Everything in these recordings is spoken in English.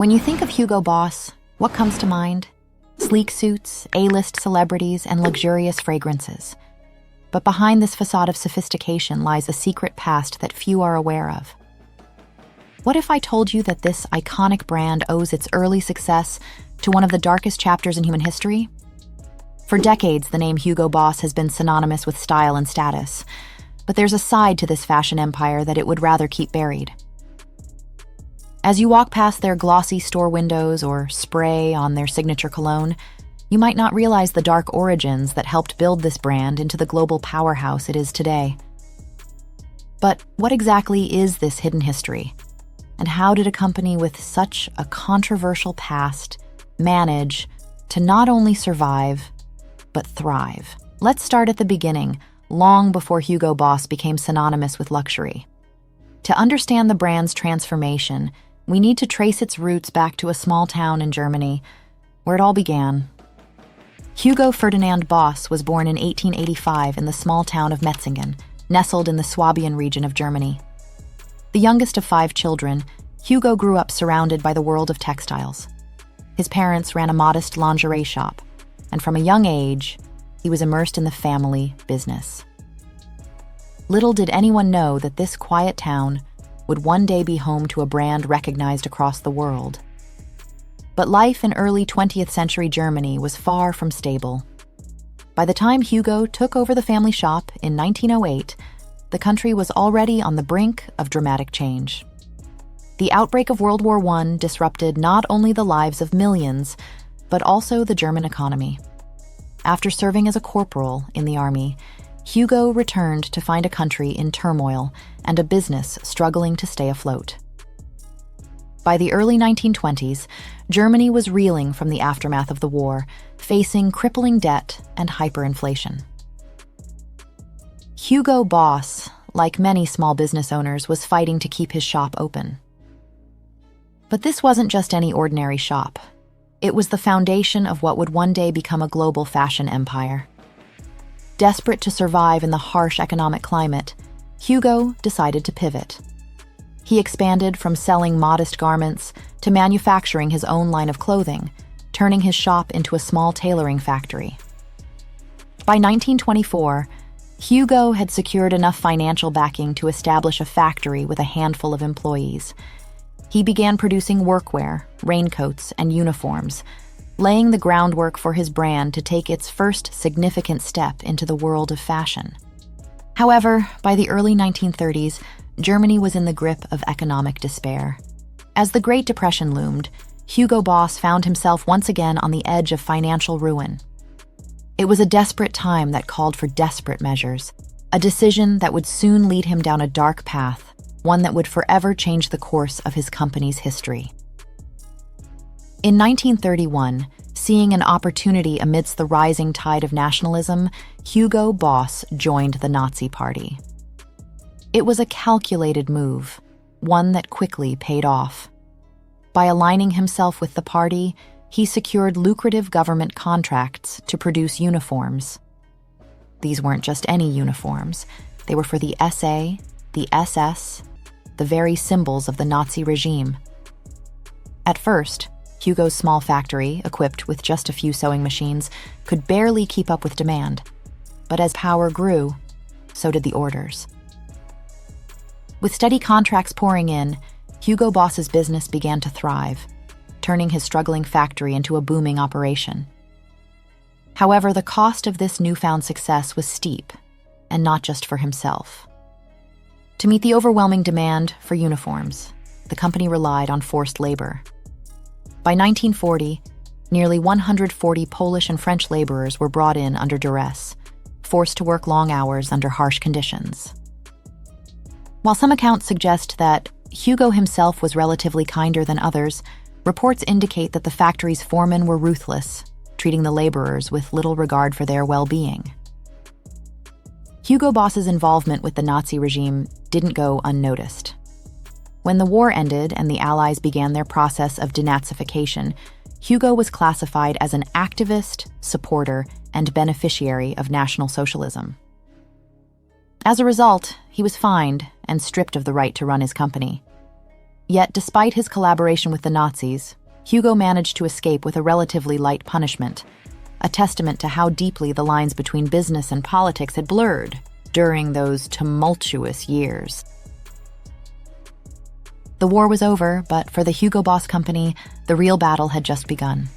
When you think of Hugo Boss, what comes to mind? Sleek suits, A-list celebrities, and luxurious fragrances. But behind this facade of sophistication lies a secret past that few are aware of. What if I told you that this iconic brand owes its early success to one of the darkest chapters in human history? For decades, the name Hugo Boss has been synonymous with style and status, but there's a side to this fashion empire that it would rather keep buried. As you walk past their glossy store windows or spray on their signature cologne, you might not realize the dark origins that helped build this brand into the global powerhouse it is today. But what exactly is this hidden history? And how did a company with such a controversial past manage to not only survive, but thrive? Let's start at the beginning, long before Hugo Boss became synonymous with luxury. To understand the brand's transformation, we need to trace its roots back to a small town in Germany, where it all began. Hugo Ferdinand Boss was born in 1885 in the small town of Metzingen, nestled in the Swabian region of Germany. The youngest of 5 children, Hugo grew up surrounded by the world of textiles. His parents ran a modest lingerie shop, and from a young age, he was immersed in the family business. Little did anyone know that this quiet town would one day be home to a brand recognized across the world. But life in early 20th century Germany was far from stable. By the time Hugo took over the family shop in 1908, the country was already on the brink of dramatic change. The outbreak of World War I disrupted not only the lives of millions, but also the German economy. After serving as a corporal in the army, Hugo returned to find a country in turmoil and a business struggling to stay afloat. By the early 1920s, Germany was reeling from the aftermath of the war, facing crippling debt and hyperinflation. Hugo Boss, like many small business owners, was fighting to keep his shop open. But this wasn't just any ordinary shop. It was the foundation of what would one day become a global fashion empire. Desperate to survive in the harsh economic climate, Hugo decided to pivot. He expanded from selling modest garments to manufacturing his own line of clothing, turning his shop into a small tailoring factory. By 1924, Hugo had secured enough financial backing to establish a factory with a handful of employees. He began producing workwear, raincoats, and uniforms, laying the groundwork for his brand to take its first significant step into the world of fashion. However, by the early 1930s, Germany was in the grip of economic despair. As the Great Depression loomed, Hugo Boss found himself once again on the edge of financial ruin. It was a desperate time that called for desperate measures, a decision that would soon lead him down a dark path, one that would forever change the course of his company's history. In 1931, seeing an opportunity amidst the rising tide of nationalism, Hugo Boss joined the Nazi Party. It was a calculated move, one that quickly paid off. By aligning himself with the party, he secured lucrative government contracts to produce uniforms. These weren't just any uniforms. They were for the SA, the SS, the very symbols of the Nazi regime. At first, Hugo's small factory, equipped with just a few sewing machines, could barely keep up with demand. But as power grew, so did the orders. With steady contracts pouring in, Hugo Boss's business began to thrive, turning his struggling factory into a booming operation. However, the cost of this newfound success was steep, and not just for himself. To meet the overwhelming demand for uniforms, the company relied on forced labor. By 1940, nearly 140 Polish and French laborers were brought in under duress, forced to work long hours under harsh conditions. While some accounts suggest that Hugo himself was relatively kinder than others, reports indicate that the factory's foremen were ruthless, treating the laborers with little regard for their well-being. Hugo Boss's involvement with the Nazi regime didn't go unnoticed. When the war ended and the Allies began their process of denazification, Hugo was classified as an activist, supporter, and beneficiary of National Socialism. As a result, he was fined and stripped of the right to run his company. Yet, despite his collaboration with the Nazis, Hugo managed to escape with a relatively light punishment, a testament to how deeply the lines between business and politics had blurred during those tumultuous years. The war was over, but for the Hugo Boss company, the real battle had just begun.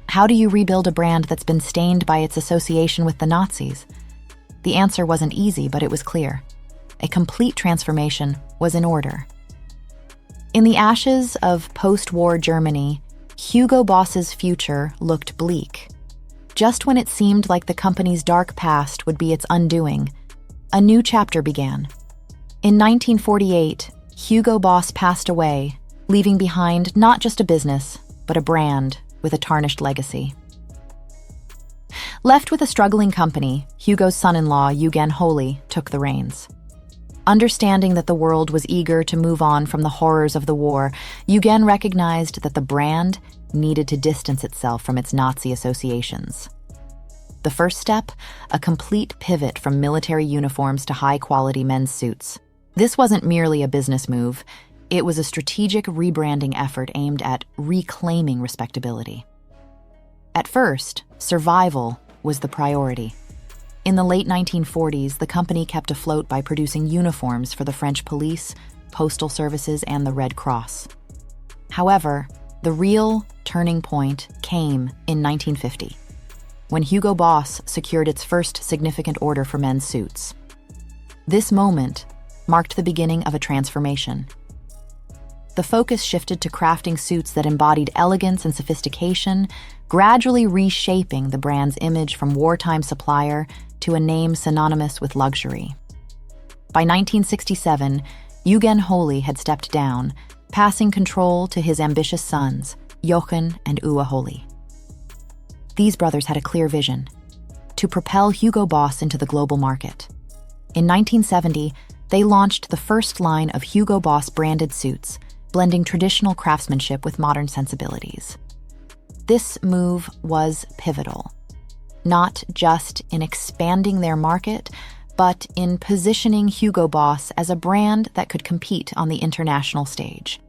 How do you rebuild a brand that's been stained by its association with the Nazis? The answer wasn't easy, but it was clear. A complete transformation was in order. In the ashes of post-war Germany, Hugo Boss's future looked bleak. Just when it seemed like the company's dark past would be its undoing, a new chapter began. In 1948, Hugo Boss passed away, leaving behind not just a business, but a brand with a tarnished legacy. Left with a struggling company, Hugo's son-in-law, Eugen Holy, took the reins. Understanding that the world was eager to move on from the horrors of the war, Eugen recognized that the brand needed to distance itself from its Nazi associations. The first step, a complete pivot from military uniforms to high-quality men's suits. This wasn't merely a business move, it was a strategic rebranding effort aimed at reclaiming respectability. At first, survival was the priority. In the late 1940s, the company kept afloat by producing uniforms for the French police, postal services, and the Red Cross. However, the real turning point came in 1950, when Hugo Boss secured its first significant order for men's suits. This moment marked the beginning of a transformation. The focus shifted to crafting suits that embodied elegance and sophistication, gradually reshaping the brand's image from wartime supplier to a name synonymous with luxury. By 1967, Eugen Holy had stepped down, passing control to his ambitious sons, Jochen and Uwe Holy. These brothers had a clear vision: to propel Hugo Boss into the global market. In 1970, they launched the first line of Hugo Boss branded suits, blending traditional craftsmanship with modern sensibilities. This move was pivotal, not just in expanding their market, but in positioning Hugo Boss as a brand that could compete on the international stage.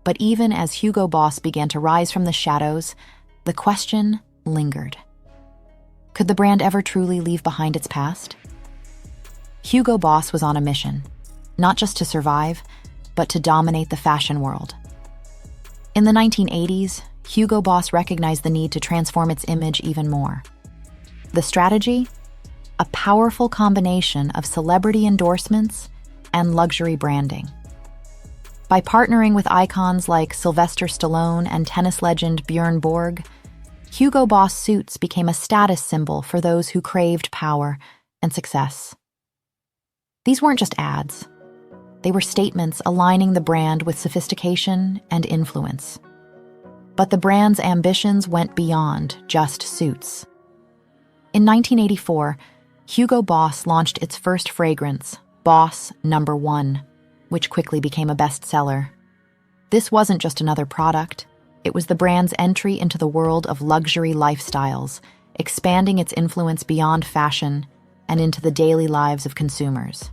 But even as Hugo Boss began to rise from the shadows, the question lingered. Could the brand ever truly leave behind its past? Hugo Boss was on a mission, not just to survive, but to dominate the fashion world. In the 1980s, Hugo Boss recognized the need to transform its image even more. The strategy? A powerful combination of celebrity endorsements and luxury branding. By partnering with icons like Sylvester Stallone and tennis legend Bjorn Borg, Hugo Boss suits became a status symbol for those who craved power and success. These weren't just ads. They were statements aligning the brand with sophistication and influence. But the brand's ambitions went beyond just suits. In 1984, Hugo Boss launched its first fragrance, Boss No. 1, which quickly became a bestseller. This wasn't just another product. It was the brand's entry into the world of luxury lifestyles, expanding its influence beyond fashion and into the daily lives of consumers.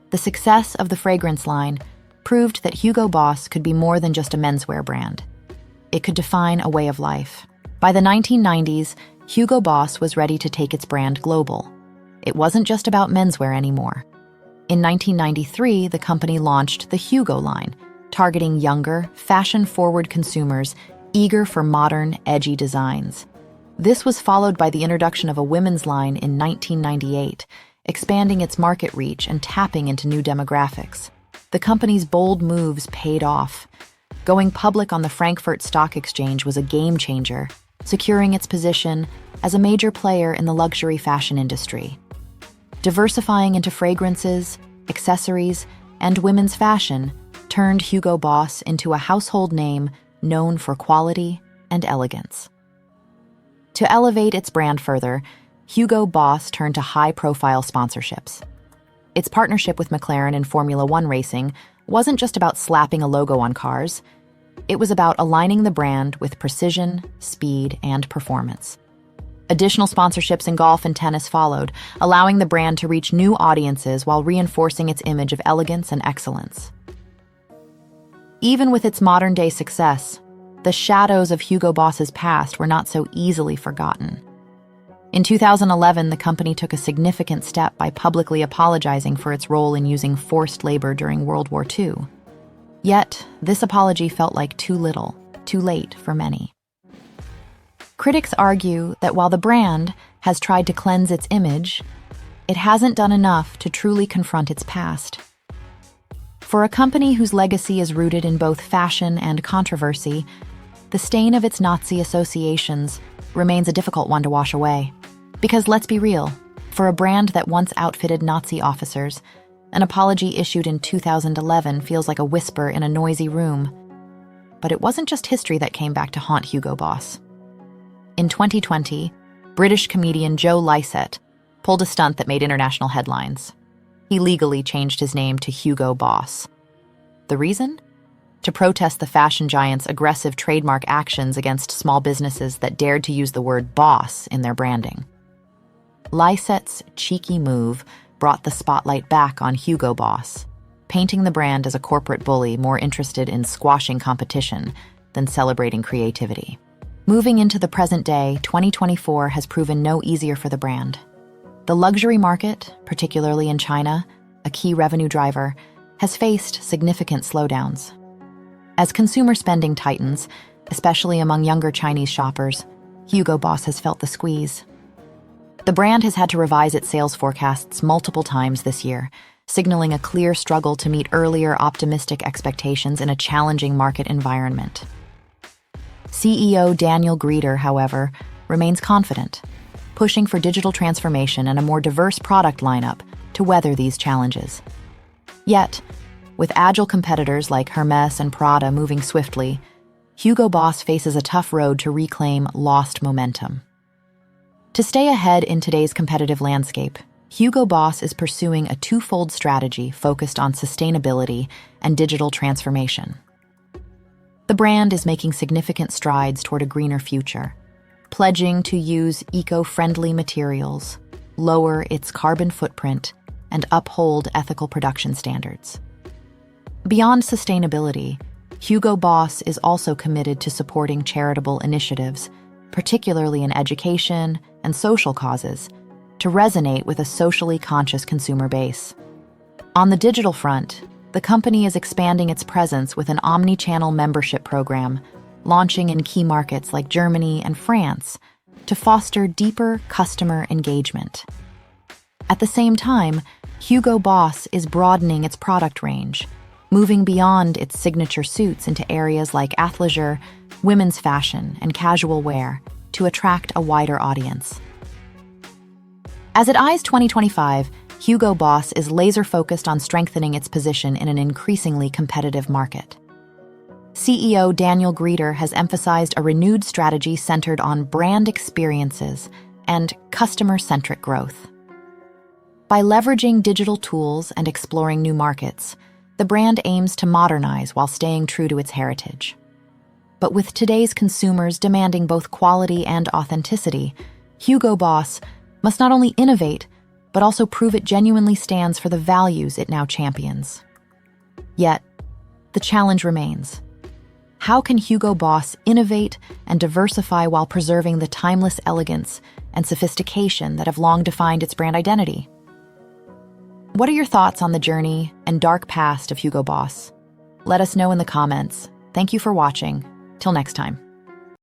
The success of the fragrance line proved that Hugo Boss could be more than just a menswear brand. It could define a way of life. By the 1990s, Hugo Boss was ready to take its brand global. It wasn't just about menswear anymore. In 1993, the company launched the Hugo line, targeting younger, fashion-forward consumers eager for modern, edgy designs. This was followed by the introduction of a women's line in 1998, expanding its market reach and tapping into new demographics. The company's bold moves paid off. Going public on the Frankfurt Stock Exchange was a game changer, securing its position as a major player in the luxury fashion industry. Diversifying into fragrances, accessories, and women's fashion turned Hugo Boss into a household name known for quality and elegance. To elevate its brand further, Hugo Boss turned to high-profile sponsorships. Its partnership with McLaren in Formula One racing wasn't just about slapping a logo on cars. It was about aligning the brand with precision, speed, and performance. Additional sponsorships in golf and tennis followed, allowing the brand to reach new audiences while reinforcing its image of elegance and excellence. Even with its modern-day success, the shadows of Hugo Boss's past were not so easily forgotten. In 2011, the company took a significant step by publicly apologizing for its role in using forced labor during World War II. Yet, this apology felt like too little, too late for many. Critics argue that while the brand has tried to cleanse its image, it hasn't done enough to truly confront its past. For a company whose legacy is rooted in both fashion and controversy, the stain of its Nazi associations remains a difficult one to wash away. Because let's be real, for a brand that once outfitted Nazi officers, an apology issued in 2011 feels like a whisper in a noisy room. But it wasn't just history that came back to haunt Hugo Boss. In 2020, British comedian Joe Lycett pulled a stunt that made international headlines. He legally changed his name to Hugo Boss. The reason? To protest the fashion giant's aggressive trademark actions against small businesses that dared to use the word boss in their branding. Lycett's cheeky move brought the spotlight back on Hugo Boss, painting the brand as a corporate bully more interested in squashing competition than celebrating creativity. Moving into the present day, 2024 has proven no easier for the brand. The luxury market, particularly in China, a key revenue driver, has faced significant slowdowns. As consumer spending tightens, especially among younger Chinese shoppers, Hugo Boss has felt the squeeze. The brand has had to revise its sales forecasts multiple times this year, signaling a clear struggle to meet earlier optimistic expectations in a challenging market environment. CEO Daniel Grieder, however, remains confident, pushing for digital transformation and a more diverse product lineup to weather these challenges. Yet, with agile competitors like Hermès and Prada moving swiftly, Hugo Boss faces a tough road to reclaim lost momentum. To stay ahead in today's competitive landscape, Hugo Boss is pursuing a twofold strategy focused on sustainability and digital transformation. The brand is making significant strides toward a greener future, pledging to use eco-friendly materials, lower its carbon footprint, and uphold ethical production standards. Beyond sustainability, Hugo Boss is also committed to supporting charitable initiatives, particularly in education and social causes, to resonate with a socially conscious consumer base. On the digital front, the company is expanding its presence with an omni-channel membership program, launching in key markets like Germany and France, to foster deeper customer engagement. At the same time, Hugo Boss is broadening its product range, moving beyond its signature suits into areas like athleisure, women's fashion, and casual wear to attract a wider audience. As it eyes 2025, Hugo Boss is laser-focused on strengthening its position in an increasingly competitive market. CEO Daniel Grieder has emphasized a renewed strategy centered on brand experiences and customer-centric growth. By leveraging digital tools and exploring new markets, the brand aims to modernize while staying true to its heritage. But with today's consumers demanding both quality and authenticity, Hugo Boss must not only innovate, but also prove it genuinely stands for the values it now champions. Yet, the challenge remains. How can Hugo Boss innovate and diversify while preserving the timeless elegance and sophistication that have long defined its brand identity? What are your thoughts on the journey and dark past of Hugo Boss? Let us know in the comments. Thank you for watching. Till next time.